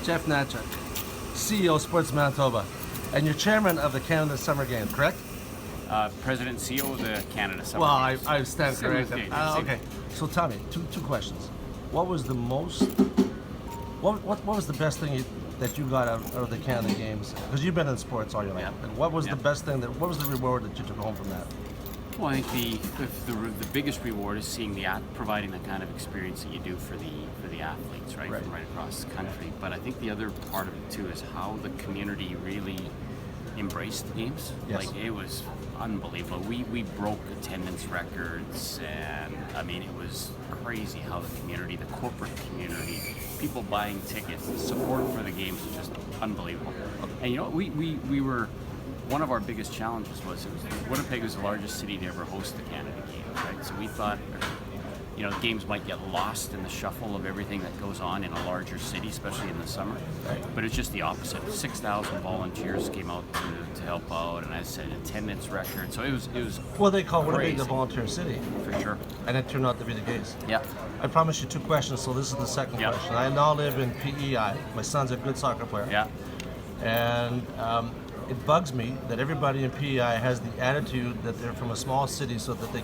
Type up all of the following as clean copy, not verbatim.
Jeff Hnatiuk, CEO of Sports Manitoba, and you're chairman of the Canada Summer Games, correct? President and CEO of the Canada Summer Well, Games. I stand Same corrected. with me, Okay, so tell me, two questions. What was the most, what was the best thing that you got out of the Canada Games? Because you've been in sports all your life. Yeah. And what was Yeah. the best thing, what was the reward that you took home from that? Well, I think the biggest reward is seeing providing the kind of experience that you do for the athletes, right, Right. from right across the country. But I think the other part of it too is how the community really embraced the games. Yes. Like, it was unbelievable. We broke attendance records, and I mean, it was crazy how the community, the corporate community, people buying tickets, the support for the games was just unbelievable. And you know, we were. One of our biggest challenges was Winnipeg was the largest city to ever host the Canada Games, right? So we thought, you know, games might get lost in the shuffle of everything that goes on in a larger city, especially in the summer. Right. But it's just the opposite. 6,000 volunteers came out to help out, and I said attendance record. So it was Well, they call Winnipeg crazy. the volunteer city, For sure. and it turned out to be the case. Yeah. I promised you two questions, so this is the second Yeah. question. I now live in PEI. My son's a good soccer player. Yeah. And it bugs me that everybody in PEI has the attitude that they're from a small city, so that they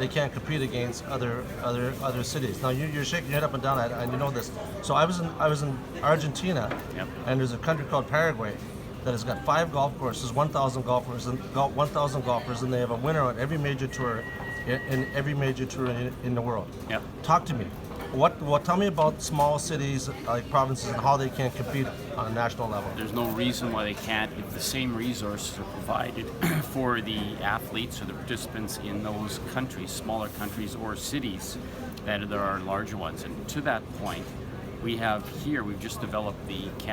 can't compete against other cities. Now you're shaking your head up and down, and you know this. So I was in Argentina, Yep. and there's a country called Paraguay that has got 5 golf courses, 1,000 golfers, and they have a winner on every major tour in every major tour in the world. Yep. Talk to me. Tell me about small cities like provinces and how they can compete on a national level. There's no reason why they can't if the same resources are provided for the athletes or the participants in those countries, smaller countries or cities, that there are larger ones. And to that point, we've just developed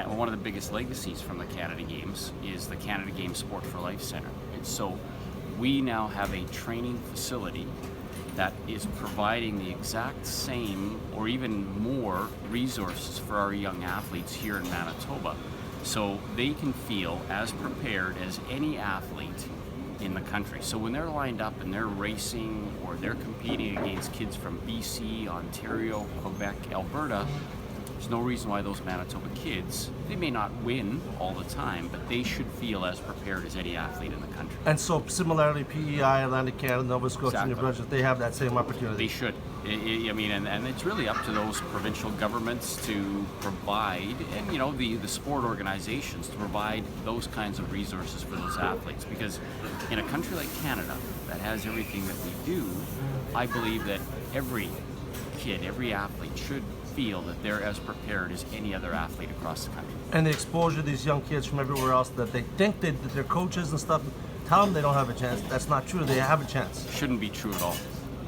one of the biggest legacies from the Canada Games is the Canada Games Sport for Life Center. And so we now have a training facility that is providing the exact same or even more resources for our young athletes here in Manitoba, so they can feel as prepared as any athlete in the country. So when they're lined up and they're racing or they're competing against kids from BC, Ontario, Quebec, Alberta, there's no reason why those Manitoba kids, they may not win all the time, but they should feel as prepared as any athlete in the country. And so similarly, PEI, Atlantic Canada, Nova Scotia, Exactly. New Brunswick, they have that same opportunity. They should. I mean, and it's really up to those provincial governments to provide, and you know, the sport organizations to provide those kinds of resources for those athletes. Because in a country like Canada that has everything that we do, I believe that every kid, every athlete should feel that they're as prepared as any other athlete across the country. And the exposure to these young kids from everywhere else that they think that they're coaches and stuff, tell them they don't have a chance. That's not true. They have a chance. Shouldn't be true at all.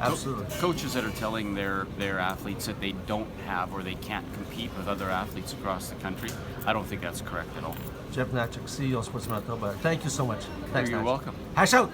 Absolutely. Coaches that are telling their athletes that they don't have or they can't compete with other athletes across the country, I don't think that's correct at all. Jeff Hnatiuk, CEO of Sports Manitoba. Thank you so much. Thanks, You're Hnatiuk. welcome. Hash out!